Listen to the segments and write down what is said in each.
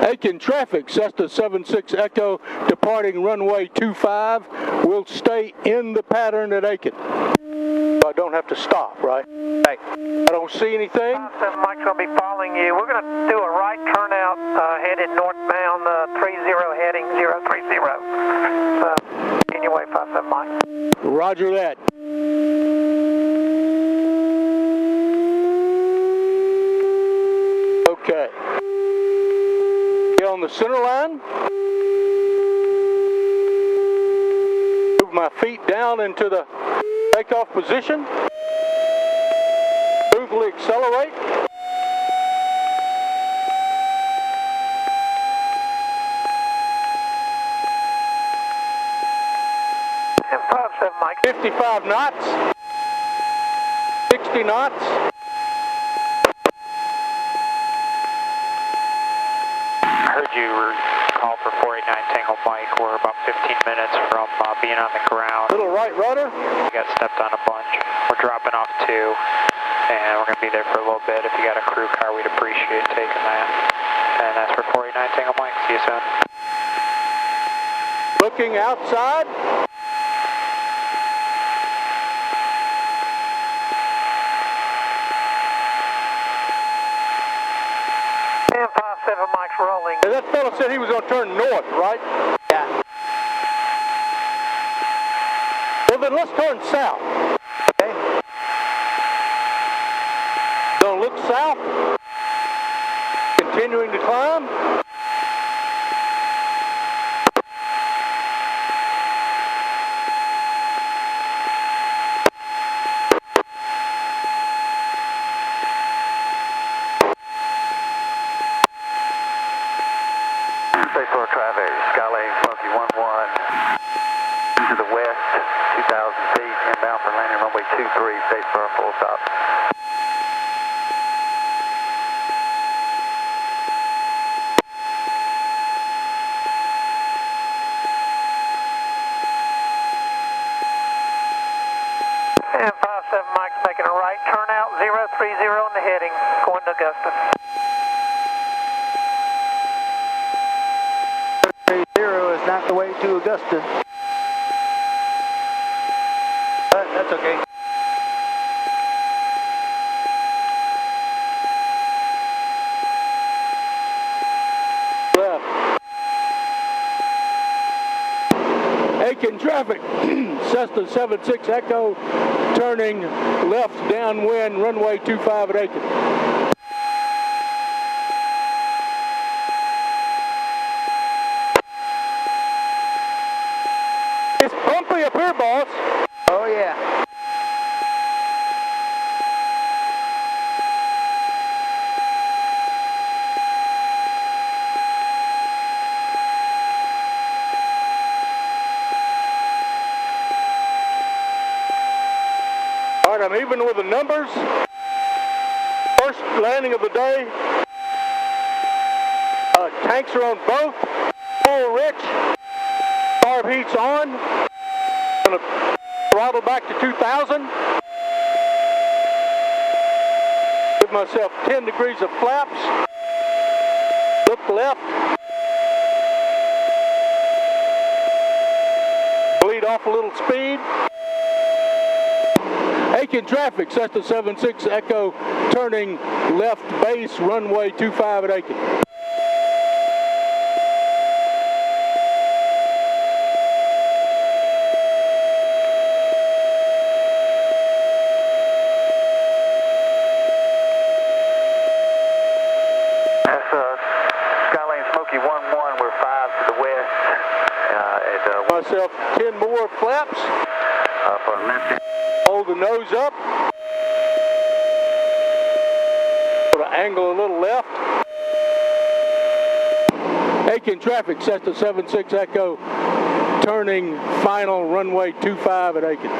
Aiken traffic, Cessna 76 Echo, departing runway 25, will stay in the pattern at Aiken. I don't have to stop, right? Right. I don't see anything. 57 Mike's going to be following you. We're going to do a right turnout headed northbound, 30 heading 030. Anyway, 57 Mike. Roger that. Okay. Get on the center line. Move my feet down into the takeoff position. Smoothly accelerate. And 57 Mike. 55 knots. 60 knots. I heard you were called for 489 Tango Mike. We're about 15 minutes from being on the ground. Little right rudder. We got stepped on a bunch. We're dropping off 2, and we're going to be there for a little bit. If you got a crew car, we'd appreciate taking that. And that's for 489 Tango Mike. See you soon. Looking outside. And 57 Mike's rolling. And that fellow said he was going to turn north, right? Yeah. Well, then let's turn south. Okay. Gonna look south. Continuing to climb. Spaceport traffic, Skylane Smoky 11, to the west, 2,000 feet, inbound for landing runway 23, Statesboro full stop. And 57 Mike's making a right turnout, 030 on the heading, going to Augusta. 0 is not the way to Augusta. But that's okay. Left. Aiken traffic, Cessna 76 Echo, turning left downwind, runway 25 at Aiken. It's bumpy up here, boss. Oh yeah. All right, I'm even with the numbers. First landing of the day. Tanks are on both. Full rich. Carb heat's on. Gonna throttle back to 2,000. Give myself 10 degrees of flaps. Look left. Bleed off a little speed. Aiken traffic, Cessna 76 Echo, turning left base, runway 25 at Aiken. That's Skylane Smoky 11, we're 5 to the west. Myself 10 more flaps. For left. Hold the nose up. Put an angle a little left. Aiken traffic, Cessna 76 Echo, turning final runway 25 at Aiken.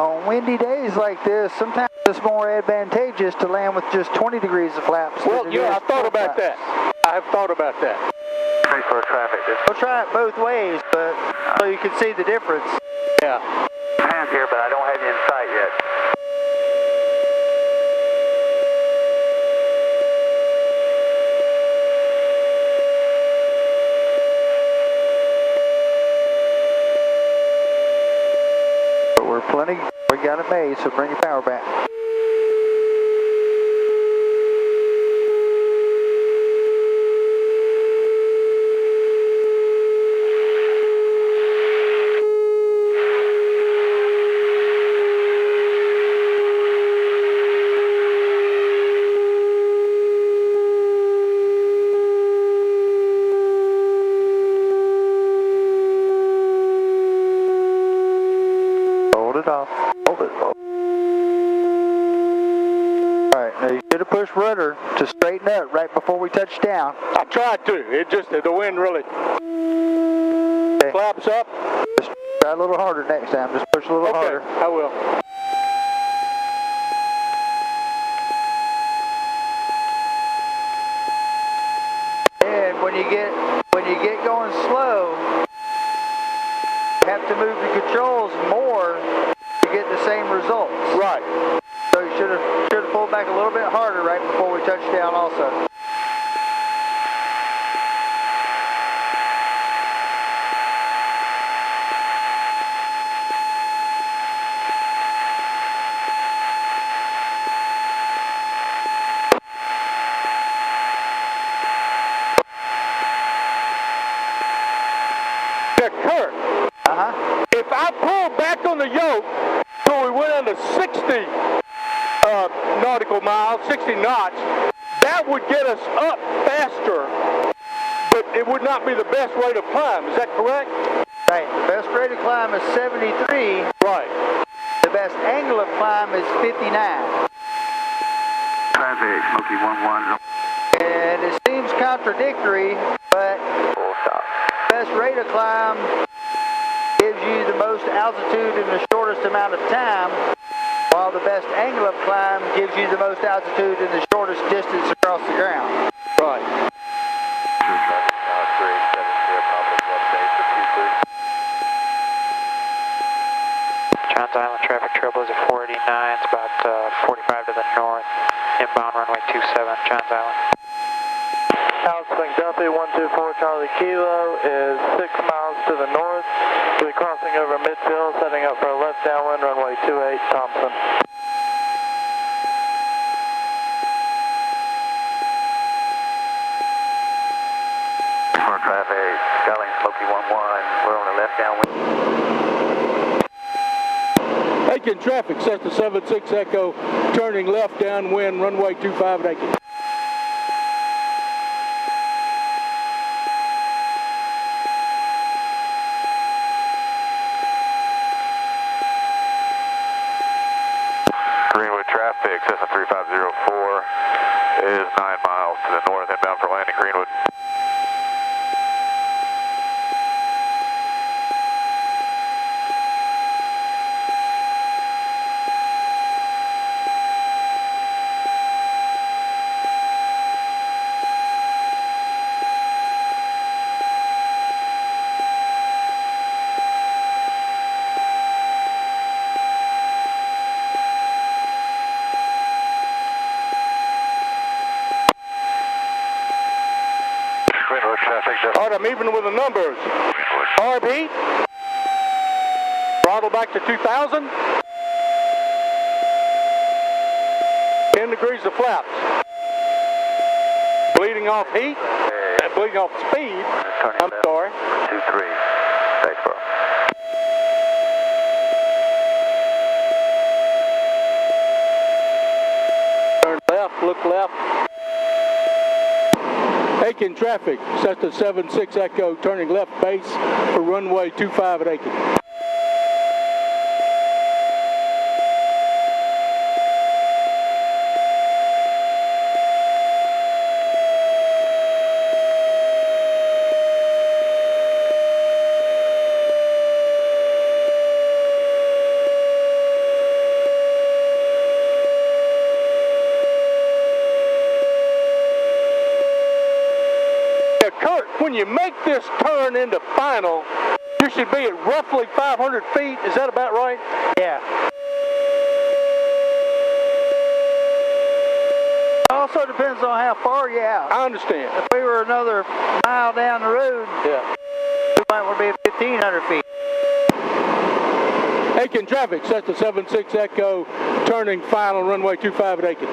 On windy days like this, sometimes it's more advantageous to land with just 20 degrees of flaps. Well, yeah, I thought about that. I have thought about that. For traffic. We'll try it both ways, but so you can see the difference. Yeah. I'm here, but I don't have you in sight yet. we're plenty. We got it made, so bring your power back. Hold it off. Hold it off. Alright, now you should have pushed rudder to straighten up right before we touch down. I tried to. It just, the wind really flaps up. Just try a little harder next time. Just push a little harder. I will. And when you get going slow, you have to move the controls more to get the same results. Right. So you should have pulled back a little bit harder right before we touch down also. Kurt, if I pull back on the yoke so we went into 60 nautical miles, 60 knots, that would get us up faster, but it would not be the best rate of climb. Is that correct? Right. The best rate of climb is 73. Right. The best angle of climb is 59. Traffic, Smoky 11. And it seems contradictory, but Full stop. best rate of climb gives you the most altitude in the shortest amount of time, while the best angle of climb gives you the most altitude in the shortest distance across the ground. Right. Traffic, 370, public update for 23. Johns Island traffic trouble is at 489. It's about 45 to the north. Inbound runway 27, Johns Island. Outswing Duffy 124 Charlie Kilo is 6 miles to the north. We'll be crossing over midfield, setting up for a left downwind, runway 28 Thompson. For traffic, Skyline Smoky 11. We're on the left downwind. Aiken traffic, Cessna 76 Echo, turning left downwind, runway 25 at Aiken. Greenwood traffic, Cessna 3504 is 9 miles to the north, inbound for landing Greenwood. All right, I'm even with the numbers. Arb heat. Throttle back to 2,000. 10 degrees of flaps. Bleeding off heat. Bleeding off speed. I'm sorry. 23, Statesboro. Turn left, look left. Aiken traffic, Cessna 76 Echo, turning left base for runway 25 at Aiken. Kurt, when you make this turn into final, you should be at roughly 500 feet. Is that about right? Yeah. It also depends on how far you're out. I understand. If we were another mile down the road, Yeah. we might want to be at 1,500 feet. Aiken traffic, Cessna 76 Echo, turning final runway 25 at Aiken.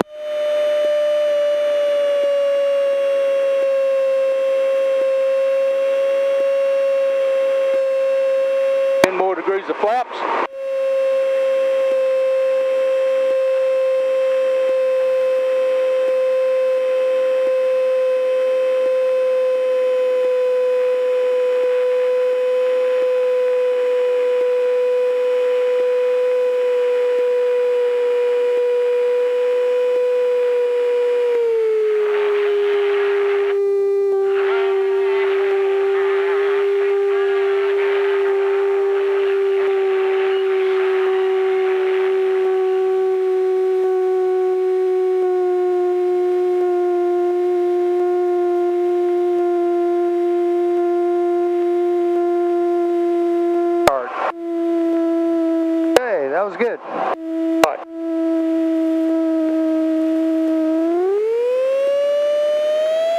10 more degrees of flaps. Okay, that was good.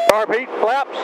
Car Pete, flaps.